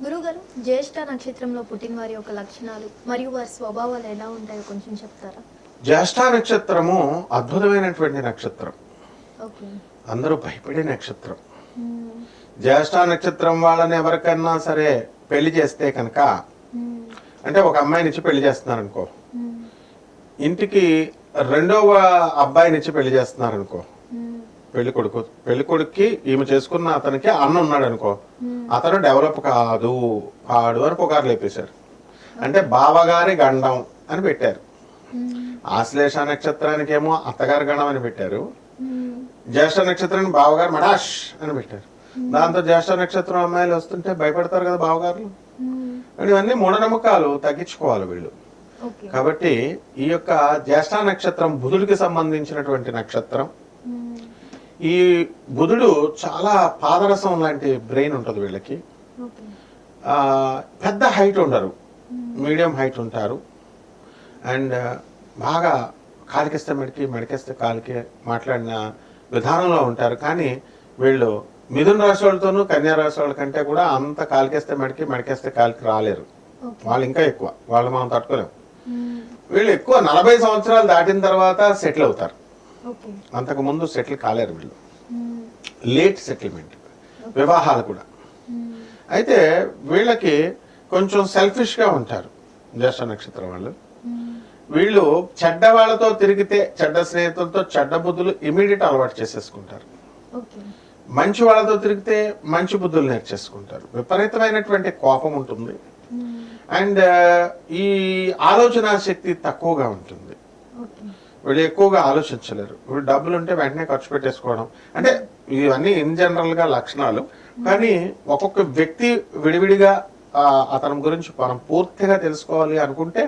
గురుగారు, జ్యేష్ఠ నక్షత్రంలో పుట్టిన వారి యొక్క లక్షణాలు మరియు వారి స్వభావాలు ఎలా ఉంటాయో కొంచెం చెప్తారా? జ్యేష్ఠ నక్షత్రము అద్భుతమైనటువంటి నక్షత్రం. ఓకే. అందరూ భయపడే నక్షత్రం. జ్యేష్ఠ నక్షత్రం వాళ్ళని ఎవరికన్నా సరే పెళ్లి చేస్తే కనుక, అంటే ఒక అమ్మాయినిచ్చి పెళ్లి చేస్తున్నారు అనుకో, ఇంటికి రెండవ అబ్బాయినిచ్చి పెళ్లి చేస్తున్నారు అనుకో, పెళ్లి కొడుక్కి ఈమె చేసుకున్న అతనికి అన్న ఉన్నాడు అనుకో, అతను డెవలప్ కాదు అని పుకారు లేపేశారు. అంటే బావగారి గండం అని పెట్టారు. ఆశ్లేష నక్షత్రానికి ఏమో అత్తగారి గండం అని పెట్టారు, జ్యేష్ఠ నక్షత్రానికి బావగారు మడాష్ అని పెట్టారు. దాంతో జ్యేష్ఠ నక్షత్రం అమ్మాయిలు వస్తుంటే భయపడతారు కదా బావగారులు. ఇవన్నీ మూఢనమ్మకాలు తగ్గించుకోవాలి వీళ్ళు. కాబట్టి ఈ యొక్క జ్యేష్ఠ నక్షత్రం బుధుడికి సంబంధించినటువంటి నక్షత్రం. ఈ బుధుడు చాలా పాదరసం లాంటి బ్రెయిన్ ఉంటుంది వీళ్ళకి. పెద్ద హైట్ ఉండరు, మీడియం హైట్ ఉంటారు. అండ్ బాగా కాలికేస్తే మెడికి, మెడికేస్తే కాలికి మాట్లాడిన విధానంలో ఉంటారు. కానీ వీళ్ళు మిథున రాశి వాళ్ళతోనూ కన్యా రాశి వాళ్ళ కంటే కూడా అంత కాలికేస్తే మెడికి, మెడికేస్తే కాలికి రాలేరు. వాళ్ళు ఇంకా ఎక్కువ, వాళ్ళు మనం తట్టుకోలేము. వీళ్ళు ఎక్కువ 40 సంవత్సరాలు దాటిన తర్వాత సెటిల్ అవుతారు. అంతకు ముందు సెటిల్ కాలేరు వీళ్ళు. లేట్ సెటిల్మెంట్, వివాహాలు కూడా. అయితే వీళ్ళకి కొంచెం సెల్ఫిష్గా ఉంటారు జ్యేష్ఠ నక్షత్రం వాళ్ళు. వీళ్ళు చెడ్డ వాళ్ళతో తిరిగితే, చెడ్డ స్నేహితులతో చెడ్డ బుద్ధులు ఇమీడియట్ అలవాటు చేసేసుకుంటారు. మంచి వాళ్ళతో తిరిగితే మంచి బుద్ధులు నేర్చేసుకుంటారు. విపరీతమైనటువంటి కోపం ఉంటుంది. అండ్ ఈ ఆలోచన శక్తి తక్కువగా ఉంటుంది. వీళ్ళు ఎక్కువగా ఆలోచించలేరు. వీళ్ళు డబ్బులు ఉంటే వెంటనే ఖర్చు పెట్టేసుకోవడం, అంటే ఇవన్నీ ఇన్ జనరల్ గా లక్షణాలు. కానీ ఒక్కొక్క వ్యక్తి విడివిడిగా అతని గురించి మనం పూర్తిగా తెలుసుకోవాలి అనుకుంటే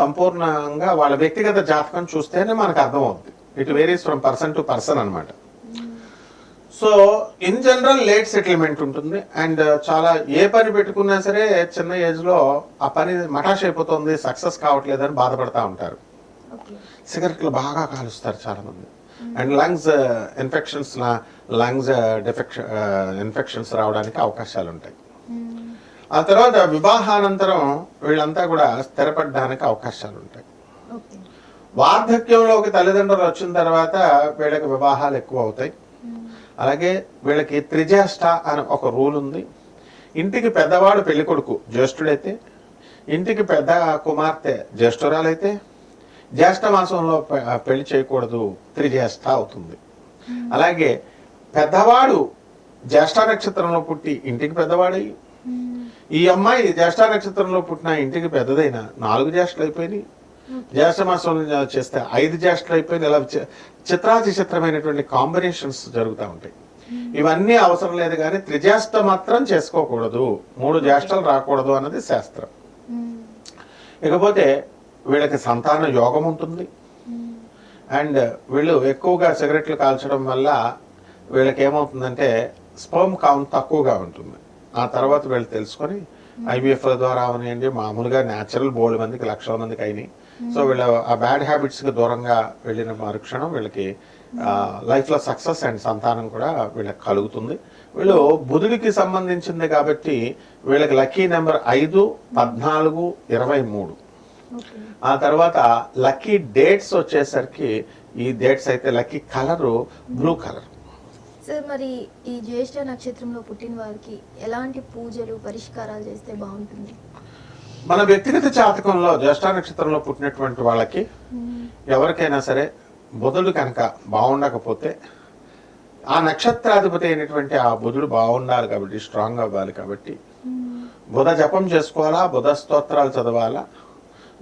సంపూర్ణంగా వాళ్ళ వ్యక్తిగత జాతకం చూస్తేనే మనకు అర్థమవుతుంది. It varies from person to person అనమాట. So in general late settlement ఉంటుంది. అండ్ చాలా ఏ పని పెట్టుకున్నా సరే చిన్న ఏజ్ లో ఆ పని మటాష్ అయిపోతుంది, సక్సెస్ కావట్లేదని బాధపడతా ఉంటారు. సిగరెట్లు బాగా కాలుస్తారు చాలా మంది. అండ్ లంగ్స్ ఇన్ఫెక్షన్స్ రావడానికి అవకాశాలు ఉంటాయి. ఆ తర్వాత వివాహానంతరం వీళ్ళంతా కూడా స్థిరపడడానికి అవకాశాలు ఉంటాయి. వార్ధక్యంలోకి తల్లిదండ్రులు వచ్చిన తర్వాత వీళ్ళకి వివాహాలు ఎక్కువ అవుతాయి. అలాగే వీళ్ళకి త్రిజ్యేష్ఠ అని ఒక రూల్ ఉంది. ఇంటికి పెద్దవాడు పెళ్లి కొడుకు జ్యేష్ఠుడైతే, ఇంటికి పెద్ద కుమార్తె జ్యేష్ఠురాలైతే జ్యేష్ఠ మాసంలో పెళ్లి చేయకూడదు, త్రిజ్యేష్ఠ అవుతుంది. అలాగే పెద్దవాడు జ్యేష్ఠ నక్షత్రంలో పుట్టి ఇంటికి పెద్దవాడై, ఈ అమ్మాయి జ్యేష్ఠ నక్షత్రంలో పుట్టిన ఇంటికి పెద్దదైన 4 జ్యేష్ఠలు అయిపోయినాయి. జ్యేష్ఠ మాసం చేస్తే 5 జ్యేష్ఠలు అయిపోయినాయి. ఇలా చిత్రమైనటువంటి కాంబినేషన్స్ జరుగుతూ ఉంటాయి. ఇవన్నీ అవసరం లేదు, కానీ త్రిజ్యేష్ఠ మాత్రం చేసుకోకూడదు, 3 జ్యేష్ఠలు రాకూడదు అన్నది శాస్త్రం. ఇకపోతే వీళ్ళకి సంతాన యోగం ఉంటుంది. అండ్ వీళ్ళు ఎక్కువగా సిగరెట్లు కాల్చడం వల్ల వీళ్ళకి ఏమవుతుందంటే స్పర్మ్ కౌంట్ తక్కువగా ఉంటుంది. ఆ తర్వాత వీళ్ళు తెలుసుకొని IVF ద్వారా అవనివ్వండి, మామూలుగా న్యాచురల్ బోల్డ్ మందికి, లక్షల మందికి అయినాయి. సో వీళ్ళు ఆ బ్యాడ్ హ్యాబిట్స్కి దూరంగా వెళ్ళిన మరుక్షణం వీళ్ళకి లైఫ్లో సక్సెస్ అండ్ సంతానం కూడా వీళ్ళకి కలుగుతుంది. వీళ్ళు బుధుడికి సంబంధించింది కాబట్టి వీళ్ళకి లక్కీ నెంబర్ 5, 14, 23. ఆ తర్వాత లక్కీ డేట్స్ వచ్చేసరికి ఈ డేట్స్ అయితే lucky colour blue colour. Sir, మరి ఈ జ్యేష్ఠ నక్షత్రంలో పుట్టిన వారికి ఎలాంటి పూజలు పరిష్కారాలు చేస్తే బాగుంటుంది? మన వ్యక్తిగత జాతకంలో జ్యేష్ఠ నక్షత్రంలో పుట్టినటువంటి వాళ్ళకి ఎవరికైనా సరే బుధుడు కనుక బాగుండకపోతే, ఆ నక్షత్రాధిపతి అయినటువంటి ఆ బుధుడు బాగుండాలి కాబట్టి, స్ట్రాంగ్ అవ్వాలి కాబట్టి బుధ జపం చేసుకోవాలా, బుధ స్తోత్రాలు చదవాలా.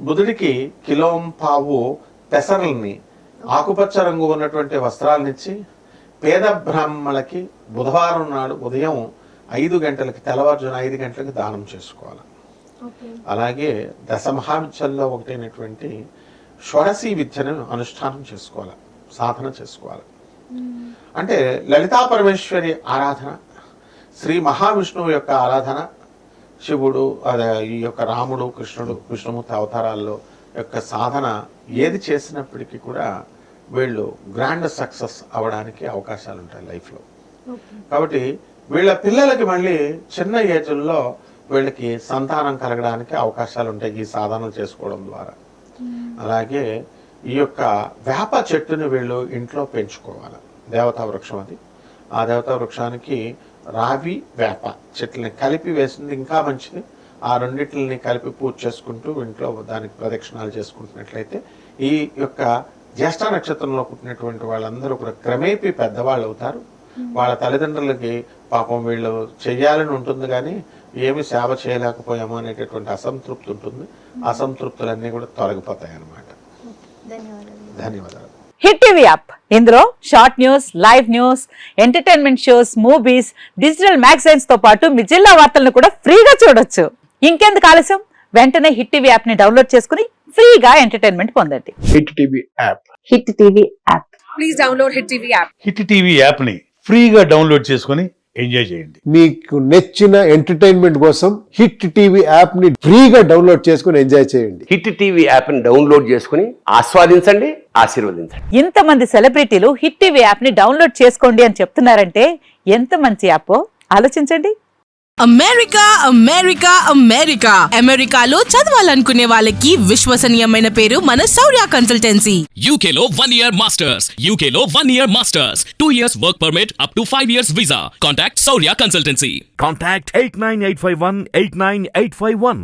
బుధుడికి కిలోంపావు పెసరల్ని, ఆకుపచ్చ రంగు ఉన్నటువంటి వస్త్రాలనిచ్చి పేద బ్రాహ్మణులకి బుధవారం నాడు ఉదయం 5 గంటలకి, తెల్లవారుజామున 5 గంటలకి దానం చేసుకోవాలి. అలాగే దశమహావిద్యల్లో ఒకటైనటువంటి షోడశీ విద్యను అనుష్ఠానం చేసుకోవాలి, సాధన చేసుకోవాలి. అంటే లలితా పరమేశ్వరి ఆరాధన, శ్రీ మహావిష్ణువు యొక్క ఆరాధన, శివుడు, ఈ యొక్క రాముడు, కృష్ణుడు, విష్ణుమూర్తి అవతారాల్లో యొక్క సాధన ఏది చేసినప్పటికీ కూడా వీళ్ళు గ్రాండ్ సక్సెస్ అవ్వడానికి అవకాశాలు ఉంటాయి లైఫ్లో. కాబట్టి వీళ్ళ పిల్లలకి మళ్ళీ చిన్న ఏజ్లో వీళ్ళకి సంతానం కలగడానికి అవకాశాలు ఉంటాయి ఈ సాధనలు చేసుకోవడం ద్వారా. అలాగే ఈ యొక్క వేప చెట్టుని వీళ్ళు ఇంట్లో పెంచుకోవాలి. దేవతా వృక్షం అది. ఆ దేవతా వృక్షానికి రావి వేప చెట్లని కలిపి వేసింది ఇంకా మంచిది. ఆ రెండింటిని కలిపి పూజ చేసుకుంటూ ఇంట్లో దానికి ప్రదక్షిణాలు చేసుకుంటున్నట్లయితే ఈ యొక్క జ్యేష్ఠ నక్షత్రంలో పుట్టినటువంటి వాళ్ళందరూ కూడా క్రమేపీ పెద్దవాళ్ళు అవుతారు. వాళ్ళ తల్లిదండ్రులకి పాపం వీళ్ళు చెయ్యాలని ఉంటుంది కానీ ఏమి సేవ చేయలేకపోయామో అనేటటువంటి అసంతృప్తి ఉంటుంది. అసంతృప్తులన్నీ కూడా తొలగిపోతాయి అన్నమాట. ధన్యవాదాలు. హిట్ టీవీ యాప్, ఇందులో short news, live news, entertainment shows, movies, digital magazines తో పాటు మీ జిల్లా వార్తలను కూడా ఫ్రీగా చూడొచ్చు. ఇంకెందుకు ఆలస్యం, వెంటనే హిట్ టీవీ యాప్ ని డౌన్లోడ్ చేసుకుని ఫ్రీగా ఎంటర్టైన్మెంట్ పొందండి. Hit TV app. Hit TV app. Please download hit TV app. Hit TV app ని ఫ్రీగా డౌన్లోడ్ చేసుకొని ఎంజాయ్ చేయండి. మీకు నచ్చిన ఎంటర్టైన్మెంట్ కోసం హిట్ టీవీ యాప్ ని ఫ్రీగా డౌన్లోడ్ చేసుకుని ఎంజాయ్ చేయండి. హిట్ టీవీ యాప్ ని డౌన్లోడ్ చేసుకుని ఆస్వాదించండి, ఆశీర్వదించండి. ఇంతమంది సెలబ్రిటీలు హిట్ టీవీ యాప్ ని డౌన్లోడ్ చేసుకోండి అని చెప్తున్నారంటే ఎంత మంచి యాప్ ఆలోచించండి. అమెరికా అమెరికా అమెరికా అమెరికాలో చదవాలనుకునే వాళ్ళకి విశ్వసనీయమైన పేరు మన శౌర్య కన్సల్టెన్సీ. UK లో 1 year masters, UK లో 1 year masters, 2 years work permit up to 5 years visa. Contact Saurya Consultancy. Contact 89851 89851.